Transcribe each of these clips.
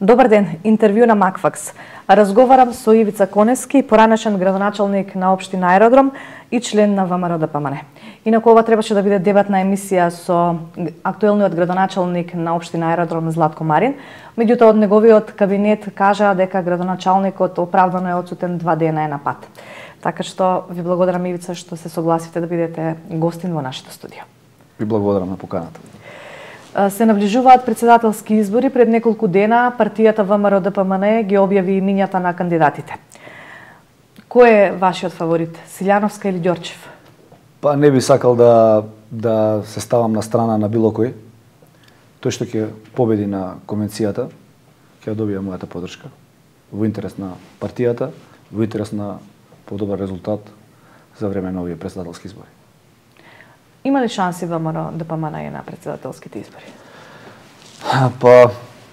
Добар ден, интервју на Макфакс. Разговарам со Ивица Конески, поранешен градоначалник на општина Аеродром и член на ВМРО-ДПМН. Инаку ова требаше да биде дебатна емисија со актуелниот градоначалник на општина Аеродром Златко Марин. Меѓутоа, од неговиот кабинет кажа дека градоначалникот оправдано е отсутен 2 дена на пат. Така што ви благодарам, Ивица, што се согласивте да бидете гостин во нашето студио. Ви благодарам на поканата. Се наближуваат председателски избори. Пред неколку дена партијата ВМРО-ДПМН ги објави имињата на кандидатите. Кој е вашиот фаворит, Силјановска или Ѓорчев? Па не би сакал да се ставам на страна на било кој. Тој што ќе победи на конвенцијата, ќе добие мојата поддршка во интерес на партијата, во интерес на подобар резултат за време на овие председателски избори. Има ли шанси ВМРО-ДПМН на председателските избори? Па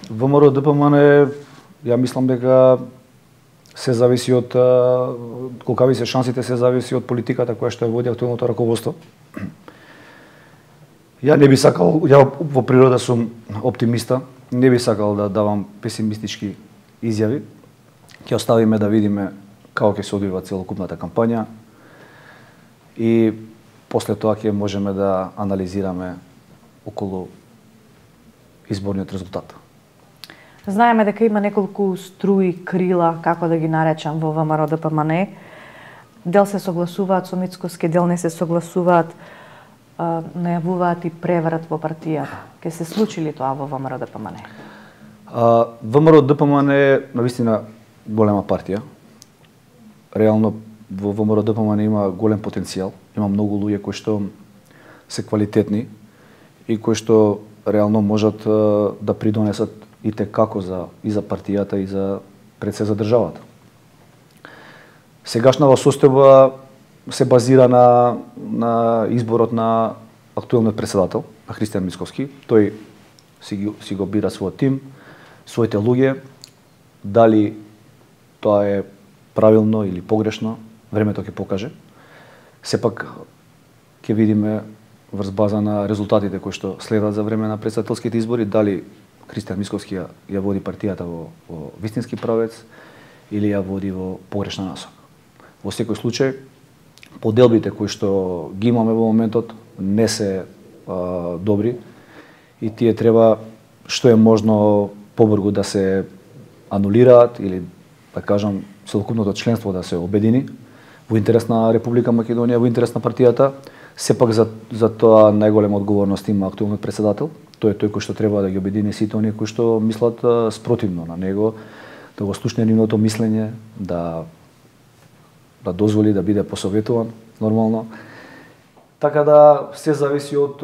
ВМРО-ДПМН, ја мислам дека се зависи од колкави се шансите, се зависи од политиката која што ја води актуелното раководство. Ја не би сакал, ја во природа сум оптимиста, не би сакал да давам песимистички изјави. Ќе оставиме да видиме како ќе се одвива целокупната кампања и после тоа ќе можеме да анализираме околу изборниот резултат. Знаеме дека има неколку струи, крила, како да ги наречам, во ВМРО-ДПМН. Дел се согласуваат со Мицкоски, дел не се согласуваат, најавуваат и преврат во партијата. Ке се случи ли тоа во ВМРО-ДПМН? ВМРО-ДПМН е навистина голема партија. Реално во ВМРО-ДПМН има голем потенцијал, има многу луѓе кои што се квалитетни и кои што реално можат да придонесат и како и за партијата и за пред се за државата. Сегашната состојба се базира на изборот на актуелниот председател, на Христијан Мицкоски. Тој си го бира својот тим, своите луѓе. Дали тоа е правилно или погрешно, времето ќе покаже. Сепак ќе видиме врз база на резултатите кои што следат за време на председателските избори, дали Христијан Мицкоски ја води партијата во вистински правец или ја води во погрешна насока. Во секој случај, поделбите кои што ги имаме во моментот не се добри и тие треба што е можно побрзо да се анулираат или да кажам целокупното членство да се обедини во интерес на Република Македонија, во интерес на партијата. Сепак за тоа најголема одговорност има актуелниот председател. Тој е тој кој што треба да ги обедини сите оние кои што мислат спротивно на него, да го слушне нивното мислење, да дозволи да биде посоветуван нормално. Така да се зависи од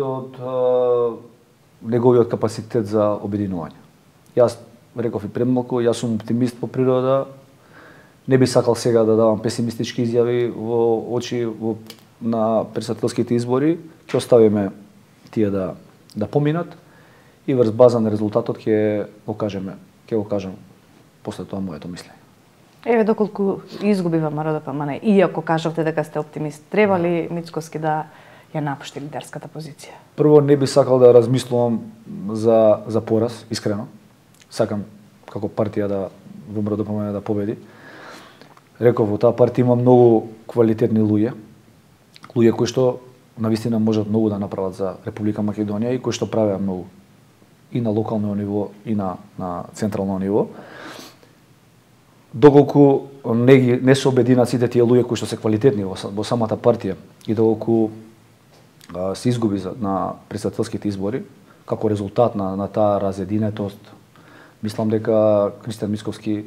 неговиот капацитет за обединување. Јас реков и пред малку, јас сум оптимист по природа. Не би сакал сега да давам песимистички изјави во очи на председателските избори. Ќе оставиме тие да поминат и врз база на резултатот ќе го кажам после тоа моето мислење. Еве доколку изгуби ВМРО-ДПМН, иако кажавте дека сте оптимист, треба ли Мицкоски да ја напушти лидерската позиција? Прво, не би сакал да размислувам за пораз, искрено. Сакам како партија ВМРО-ДПМН да победи. Реков, во таа партија има многу квалитетни луѓе кои што навистина можат многу да направат за Република Македонија и кои што правеа многу и на локално ниво и на централно ниво. Доколку не се обединат сите тие луѓе кои што се квалитетни во самата партија и доколку се изгуби на председателските избори, како резултат на таа разединетост, мислам дека Христијан Мицкоски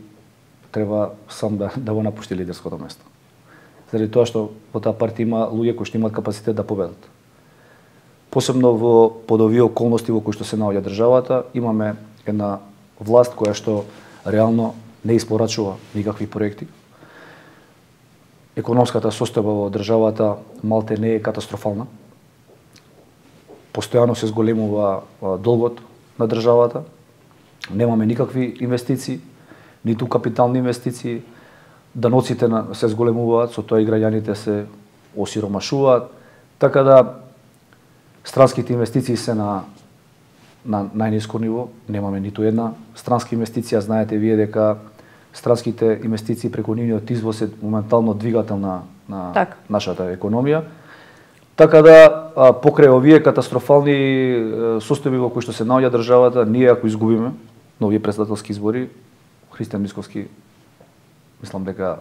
треба сам да го напушти лидерското место. Заради тоа што во таа партија има луѓе кои што имаат капацитет да победат. Посебно под овие околности во кои што се наоѓа државата, имаме една власт која што реално не испорачува никакви проекти. Економската состојба во државата малте не е катастрофална. Постојано се зголемува долгот на државата. Немаме никакви инвестиции, ниту капитални инвестиции. Даноците се зголемуваат, со тоа и граѓаните се осиромашуваат. Така да странските инвестиции се на на најниско ниво, немаме ниту една странска инвестиција. Знаете вие дека странските инвестиции преку нивниот извоз е моментално двигател на нашата економија. Така да, покрај овие катастрофални состојби во кои што се наоѓа државата, ние ако изгубиме на овие претседателски избори, Христијан Мицковски мислам дека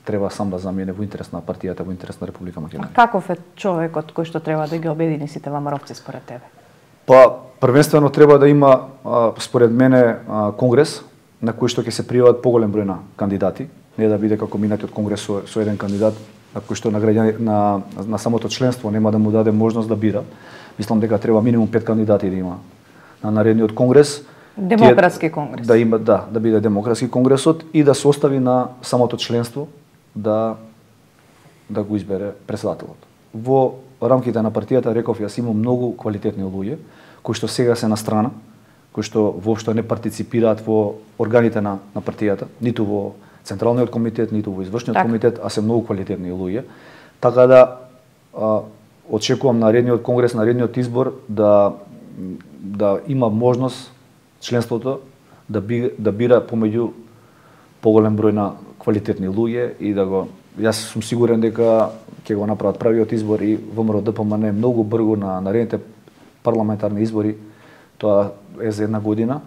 треба сам да замине во интерес на партијата, во интерес на Република Македонија. А каков е човекот кој што треба да ги обедини сите ВМРО-вци според тебе? Па, првенствено треба да има, според мене, конгрес на кој што ќе се пријават поголем број на кандидати, не да биде како минатиот конгрес со еден кандидат, на кој што на самото членство нема да му даде можност да бира. Мислам дека треба минимум 5 кандидати да има на наредниот конгрес. Демократски конгрес. Да има, да биде демократски конгресот и да се остави на самото членство да го избере претседателот. Во рамките на партијата, реков јас, има многу квалитетни луѓе кои што сега се на страна, кои што воопшто не партиципираат во органите на партијата, ниту во Централниот комитет, ниту во извршниот комитет, а се многу квалитетни луѓе. Така да очекувам наредниот конгрес, наредниот избор да има можност членството да бира помеѓу поголем број на квалитетни луѓе и да го... Јас сум сигурен дека ќе го направат правиот избор и ВМРО-ДПМН многу брзо на наредните парламентарни избори, тоа е за една година.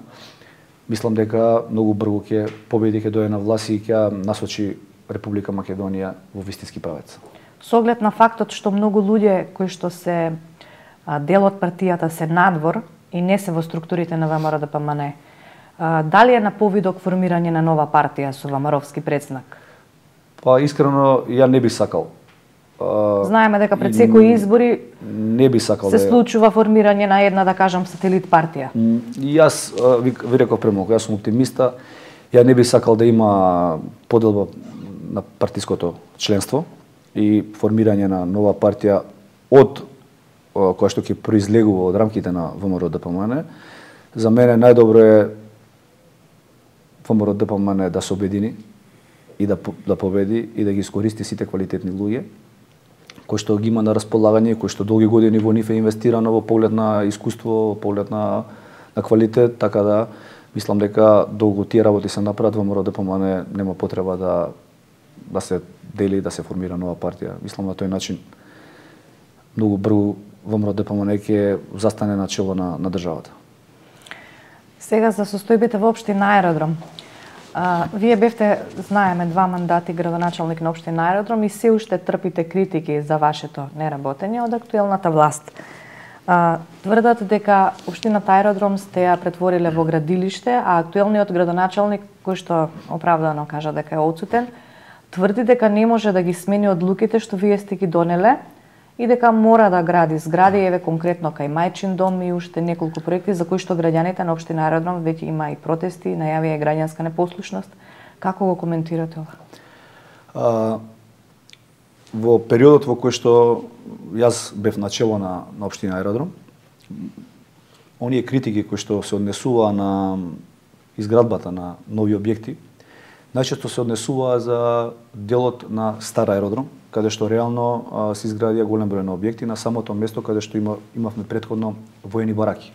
Мислам дека многу брзо ќе победи, ќе дојде на власт и ќе насочи Република Македонија во вистински правец. Со оглед на фактот што многу луѓе кои што се дел од партијата се надвор и не се во структурите на ВМРО-ДПМН, дали е на повидок формирање на нова партија со ВМРО-вски предзнак? Па искрено ја не би сакал. Знаеме дека пред секои избори не би сакал се случува формирање на една, да кажам, сателит партија. Јас ви реков премалку, јас сум оптимиста. Ја не би сакал да има поделба на партиското членство и формирање на нова партија од која што ќе произлегува од рамките на ВМРО-ДПМН. За мене најдобро е ВМРО-ДПМН да се обедини и да победи и да ги искористи сите квалитетни луѓе кои што ги има на располагање, кои што долги години во нив е инвестирано во поглед на искуство, во поглед на квалитет, така да мислам дека долго тие работи се направат, ВМРО-ДПМН нема потреба да се дели, да се формира нова партија. Мислам на тој начин многу брзо ВМРО-ДПМН ќе застане на чело на државата. Сега за состојбите во општина Аеродром. Вие бевте, знаеме, 2 мандати градоначалник на општина Аеродром и се уште трпите критики за вашето неработење од актуелната власт. Тврдат дека општината Аеродром сте ја претвориле во градилиште, а актуелниот градоначалник, кој што оправдано кажа дека е отсутен, тврди дека не може да ги смени одлуките што вие сте ги донеле и дека мора да гради згради, еве конкретно кај Мајчин дом и уште неколку проекти за кои што граѓаните на општина Аеродром веќе има и протести, најавија и граѓанска непослушност. Како го коментирате ова? Во периодот во кој што јас бев начело на општина Аеродром, оние критики кои што се однесуваа на изградбата на нови објекти, најчесто се однесуваа за делот на стар аеродром, каде што реално се изградија голем број на објекти на самото место каде што имавме претходно воени бараки.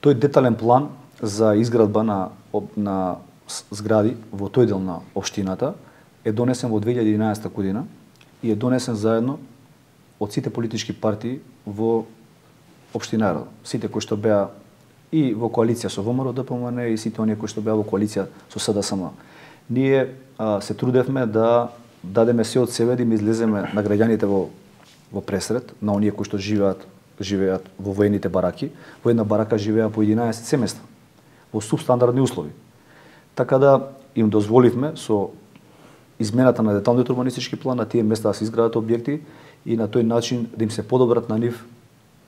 Тој детален план за изградба на згради во тој дел на општината е донесен во 2011 година и е донесен заедно од сите политички партии во општина Аеродром. Сите кои што беа и во коалиција со ВМРО-ДПМН и сите оние кои што беа во коалиција со СДСМ. Ние се трудевме да дадеме се од себе да им излеземе на граѓаните во пресред, на оние кои што живеат во воените бараки. Во една барака живеа по 11 семејства во субстандардни услови. Така да им дозволивме со измената на деталниот урбанистички план на тие места да се изградат објекти и на тој начин да им се подобрат на нив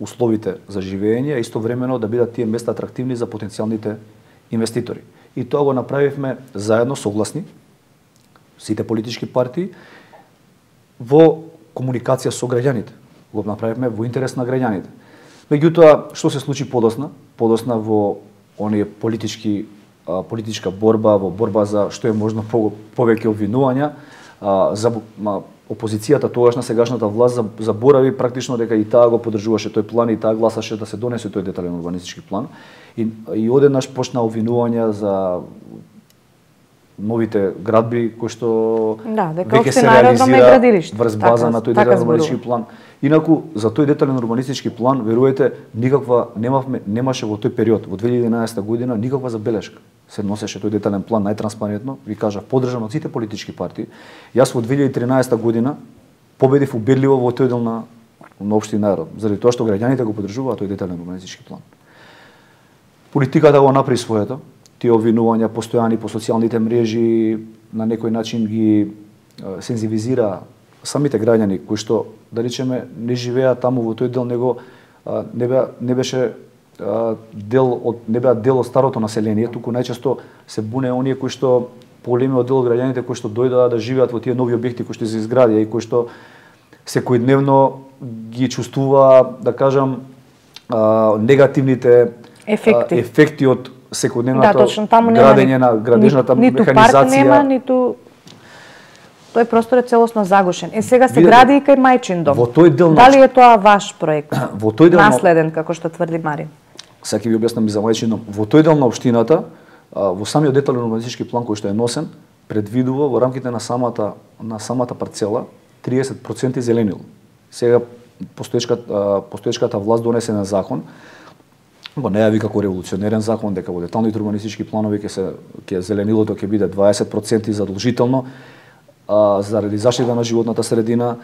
условите за живење, а истовремено да бидат тие места атрактивни за потенцијалните инвеститори. И тоа го направивме заедно, согласни, сите политички партии, во комуникација со граѓаните. Го направивме во интерес на граѓаните. Меѓутоа, што се случи подосна? Подосна во оние политичка борба, во борба за што е можно повеќе обвинувања, опозицијата тогаш на сегашната власт заборави практично дека и таа го поддржуваше тој план и таа гласаше да се донесе тој детален урбанистички план. И одеднаш почна обвинувања за новите градби кои што веќе се реализира врз база на тој детален урбанистички план. Инаку за тој детален урбанистички план, верувате, немаше во тој период, во 2011 година, никаква забелешка. Се носеше тој детален план најтранспарентно, ви кажав, поддржан од сите политички партии. Јас во 2013 година победив убедливо во тој дел на општина Аеродром, заради тоа што граѓаните го поддржуваат тој детален урбанистички план. Политиката го направи своето. Тие обвинувања постојани по социјалните мрежи на некој начин ги сензивизира самите граѓани кои што, да речеме, не живеат таму во тој дел, него не беа дел од старото население, туку најчесто се буне оние кои што поголемиот дел од граѓаните кои што дојдоа да живеат во тие нови објекти кои што се изградија и кои што секојдневно ги чувствува, да кажам, негативните ефекти од секојдневното градење на градежната механизација. Ниту парк нема, ниту тој простор е целосно загушен. Сега се гради и кај Мајчин дом. Во тој дел Дали е тоа ваш проект? Во тој дел наследен, како што тврди Марин. Сега ќе ви објаснам и за Мајчин дом. Во тој дел на општината, во самиот детален урбанистички план кој што е носен, предвидува во рамките на самата парцела 30% зеленило. Сега постоечката власт донесе на закон, го најави како револуционерен закон дека во деталните урбанистички планови ќе зеленилото ќе биде 20% задолжително заради заштита на животната средина.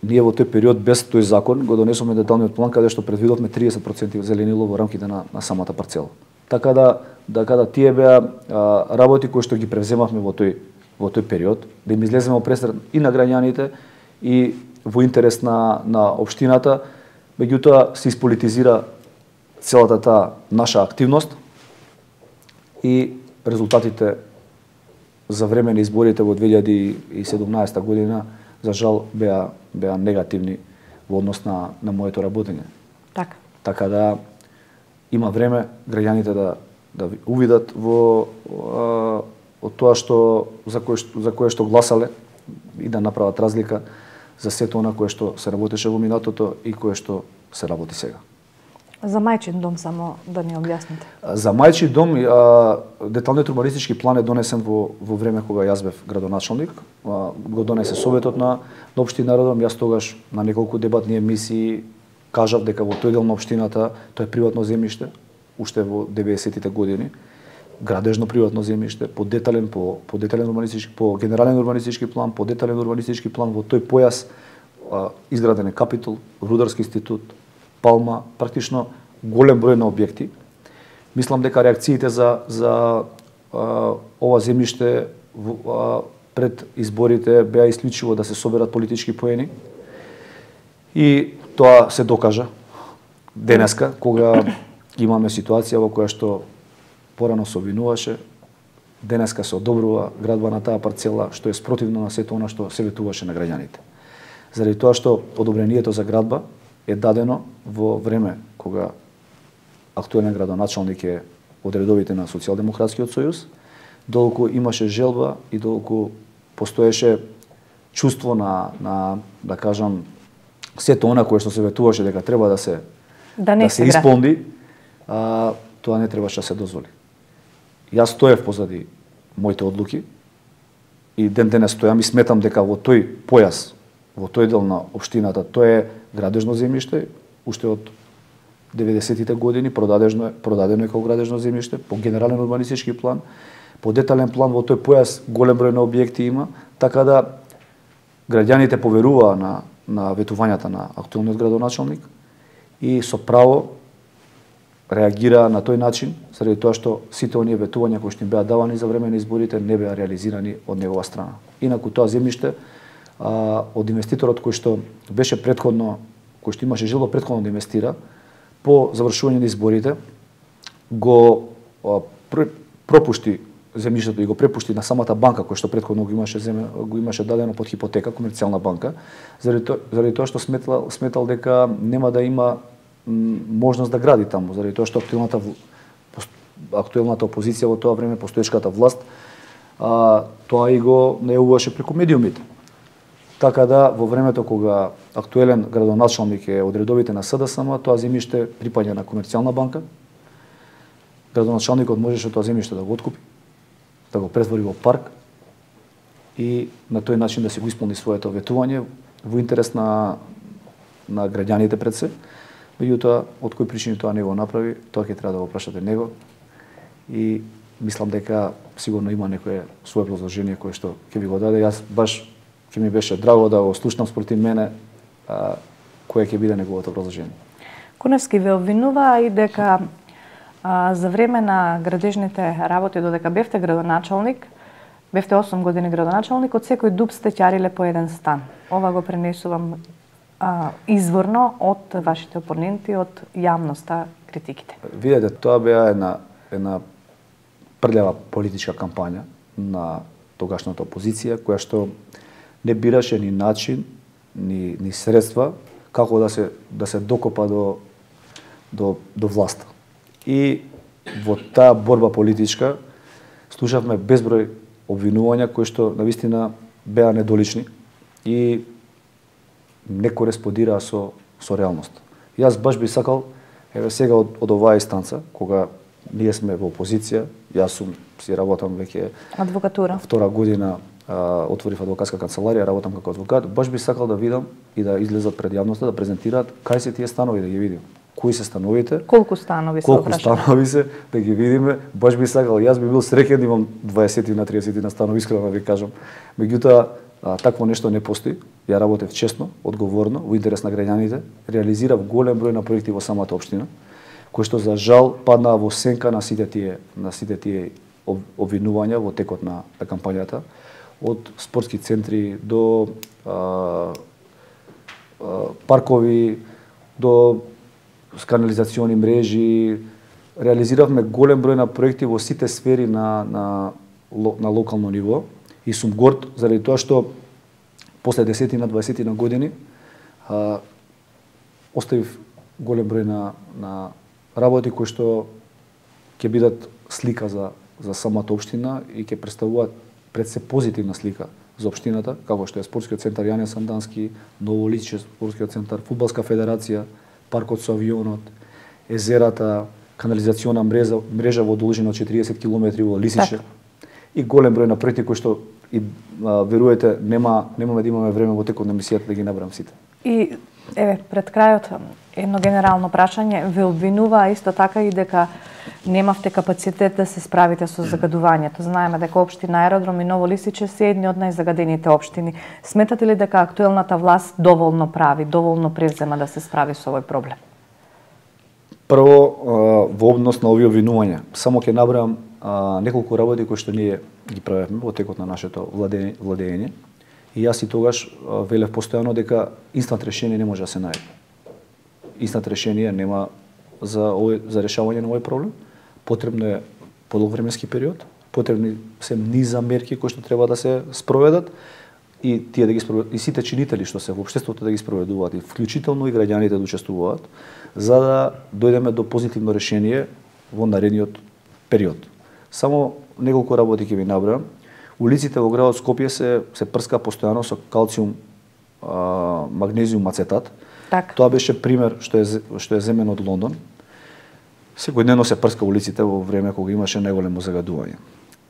Ние во тој период без тој закон го донесовме деталниот план каде што предвидовме 30% зеленило во рамките на самата парцела. Така да тие беа работи кои што ги превземавме во тој период, да им излеземе во пресред и на граѓаните и во интерес на општината, меѓутоа се исполитизира целата таа наша активност и резултатите за време на изборите во 2017 година за жал беа негативни во однос на моето работење. Така да има време граѓаните да увидат во од тоа за кое што гласале и да направат разлика за сето она кое што се работеше во минатото и кое што се работи сега. За Мајчин дом само да ни објасните. За Мајчин дом деталниот урбанистички план е донесен во време кога јас бев градоначалник. Го донесе Советот на општина Аеродром. Јас тогаш на неколку дебатни емисии кажав дека во тој дел на општината тоа е приватно земјиште, уште во 90-тите години, градежно приватно земјиште, по генерален урбанистички план, по детален урбанистички план во тој појас изграден е Капитол, Рударски институт, Палма, практично голем број на објекти. Мислам дека реакциите за ова земјиште пред изборите беа исклучиво да се соберат политички поени и тоа се докажа денеска, кога имаме ситуација во која што порано се обвинуваше, денеска се одобрува градба на таа парцела, што е спротивно на сето она што се ветуваше на граѓаните. Заради тоа што одобрението за градба е дадено во време кога актуелен градоначалник е од редовите на Социјалдемократскиот сојуз, додолку имаше желба и додолку постоеше чувство на да кажам сето она кое што се ветуваше дека треба да се исполни, тоа не требаше да се дозволи. Јас стоев позади моите одлуки и денес стојам и сметам дека во тој појас, во тој дел на општината, тоа е градежно земјиште, уште од 90-тите години продадено е како градежно земјиште, по генерален урбанистички план, по детален план во тој појас голем број на објекти има, така да граѓаните поверуваа на ветувањата на актуелниот градоначалник и со право реагира на тој начин, заради тоа што сите оние ветувања кои што им беа давани за време на изборите не беа реализирани од негова страна. Инаку тоа земјиште од инвеститорот кој што беше претходно, кој што имаше желба претходно да инвестира, по завршување на изборите го пропушти земјиштето и го препушти на самата банка која што претходно го имаше дадено под хипотека, комерцијална банка, заради тоа што сметал дека нема да има можност да гради таму, заради тоа што актуелната опозиција во тоа време, постоечката власт, тоа и го најавуваше преку медиумите. Така да во времето кога актуелен градоначалник е од редовите на СДСМ, тоа земјиште припаѓа на Комерцијална банка. Градоначалникот можеше тоа земјиште да го откупи, да го претвори во парк и на тој начин да се го исполни своето ветување во интерес на граѓаните пред се. Меѓутоа, од кои причини тоа не го направи, тоа ќе треба да го прашате него. И мислам дека сигурно има некое свое продолжение кое што ќе ви го даде. Јас баш ќе ми беше драго да го слушнам спротив мене кое ќе биде неговото продолжение. Коневски ве обвинува и дека за време на градежните работи додека бевте градоначалник, бевте 8 години градоначалник, од секој дуб сте ќариле по еден стан. Ова го пренесувам изворно од вашите опоненти, од јавноста, критиките. Видете, тоа беа една прљава политичка кампања на тогашната опозиција, која што не бираше ни начин, ни средства како да се докопа до власта. И во таа борба политичка слушавме безброј обвинувања кои што навистина беа недолични и не кореспондираа со реалност. Јас баш би сакал, еве сега од оваа инстанца, кога ние сме во опозиција, јас си работам веќе адвокатура. Втора година отворив адвокатска канцеларија, работам како адвокат, баш би сакал да видам и да излезат пред јавноста, да презентираат кај се тие станови, да ги видим. Кои се становите? Колку станови се? Колку станови се, да ги видиме. Баш би сакал, јас би бил среќен да имам 20 на 30 на станови, искрено да ви кажам. Меѓутоа, такво нешто не постои. Ја работев честно, одговорно, во интерес на граѓаните, реализирав голем број на проекти во самата општина, кои што за жал паднаа во сенка на сите тие обвинувања во текот на кампањата, од спортски центри до паркови, до канализациони мрежи. Реализиравме голем број на проекти во сите сфери на локално ниво и сум горд заради тоа што после 10-20 години оставив голем број на работи кои што ќе бидат слика за самата општина и ќе представуваат пред се позитивна слика за општината, како што е спортскиот центар Јане Сандански, Новоличе спортскиот центар, фудбалска федерација, паркот со авионот, езерата, канализациона мрежа во должина од 40 км во Лисиче. Так. И голем број на проекти кои што и веруете немаме да имаме време во текот на емисијата да ги набрам сите. И еве пред крајот едно генерално прашање, ве обвинува исто така и дека немавте капацитет да се справите со загадувањето. Знаеме дека општина Аеродром и Ново Лисиче се едни од најзагадените општини. Сметате ли дека актуелната власт доволно прави, доволно презема да се справи со овој проблем? Прво, во однос на овие обвинувања, само ќе набрам неколку работи кои што ние ги правевме во текот на нашето владење. И јас и тогаш велев постојано дека инстант решение не може да се најде. Инстант решение нема за решавање на овој проблем. Потребно е подолг временски период, потребни се низа мерки кои што треба да се спроведат и тие да ги спроведат и сите чинители што се во општеството да ги спроведуваат и вклучително и граѓаните да учествуваат, за да дојдеме до позитивно решение во наредниот период. Само неколку работи ќе ви набрам. Улиците во градот Скопје се прска постојано со калциум, магнезиум ацетат. Так. Тоа беше пример што е земен од Лондон. Секојдневно се прска улиците во време кога имаше најголемо загадување.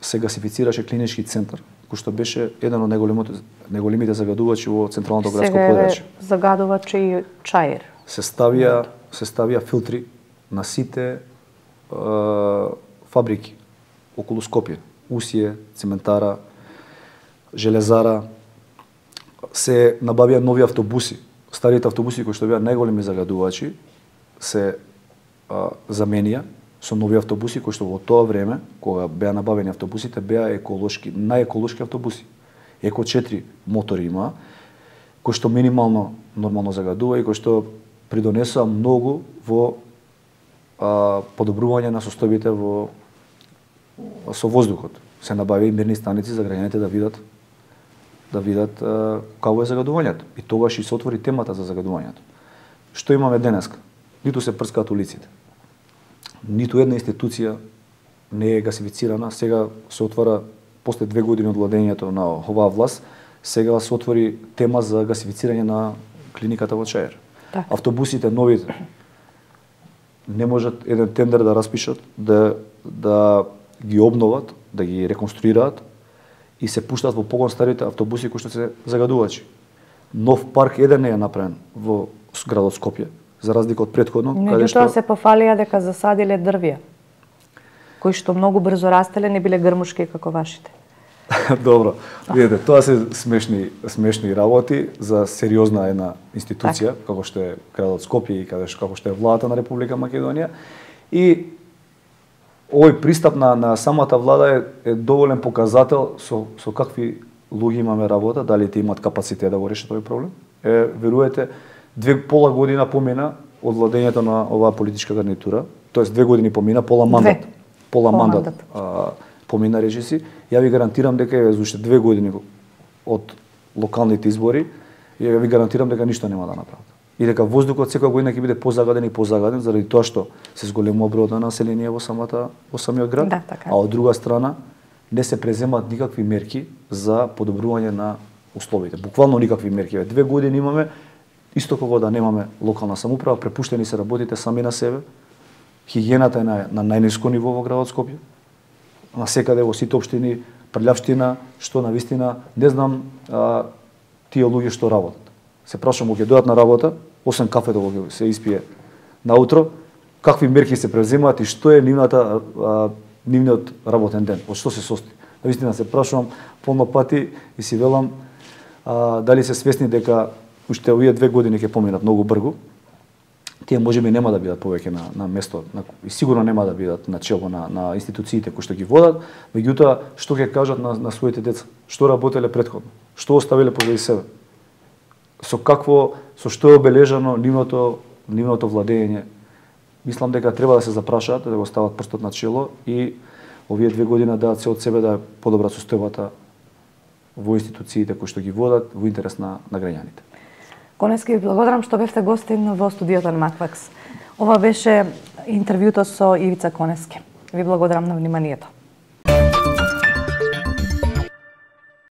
Се гасифицираше клинички центар, кој што беше еден од најголемите загадувачи во централното градско подрачје. Сега загадувачи и чаир. Се ставија филтри на сите фабрики околу Скопје. Усие, цементара, железара. Се набавија нови автобуси. Старите автобуси кои што беа најголеми загадувачи се заменија со нови автобуси кои што во тоа време, кога беа набавени автобусите, беа најеколошки автобуси. Еко 4 мотори има, кои што минимално нормално загадува и кои што придонесува многу во подобрување на состојбите со воздухот. Се набавија и мерни станици за граѓаните да видат како е загадувањето. И тогаш и се отвори темата за загадувањето. Што имаме денеска? Ниту се прскаат улиците. Ниту една институција не е гасифицирана. Сега се отвара, после 2 години од владењето на оваа власт, Сега се отвори тема за гасифицирање на клиниката во Чаир. Так. Автобусите новите не можат еден тендер да распишат, да ги обноват, да ги реконструираат и се пуштаат во погон старите автобуси кои што се загадувачи. Нов парк еден не е направен во градот Скопје, за разлика од претходно, каде што се пофалија дека засадиле дрвја, кои што многу брзо растеле, не биле грмушки како вашите. Добро, видите, тоа се смешни работи за сериозна една институција, како што е градот Скопје и како што е владата на Република Македонија. И овој пристап на самата влада е доволен показател со какви луѓе имаме работа, дали те имаат капацитет да го решат овој проблем. Верувате, пола година помина од владењето на оваа политичка гарнитура, тоест 2 години помина, пола мандат помина речиси. Ја ви гарантирам дека е уште 2 години од локалните избори, ја ви гарантирам дека ништо нема да направат. И дека воздухот секоја година ќе биде позагаден и позагаден заради тоа што се зголемува бројот на население во самиот град, да, така. А од друга страна не се преземаат никакви мерки за подобрување на условите. Буквално никакви мерки. 2 години имаме, исто како да немаме локална самоуправа, препуштени се работите сами на себе. Хигиената е на најниско ниво во градот Скопје. На секаде во сите општини прљавштина, што на вистина не знам тие луѓе што работат. Се прашам, кога ќе дојдат на работа, освен кафето кога се испие наутро, какви мерки се преземаат и што е нивниот работен ден, од што се состои. Навистина се прашувам полно пати и си велам дали се свесни дека уште овие 2 години ќе поминат многу брзо. Тие можеби нема да бидат повеќе на место и сигурно нема да бидат на чело на институциите кои што ги водат, меѓутоа што ќе кажат на своите деца, што работеле претходно, што оставиле позади себе. Со што е обележано нивното владење. Мислам дека треба да се запрашаат, да го стават прстот на чело и овие 2 години дадат се од себе да подобрат состојбата во институциите кои што ги водат во интерес на граѓаните. Конески, ви благодарам што бевте гостин во студиото на Макфакс. Ова беше интервјуто со Ивица Конески. Ви благодарам на вниманието.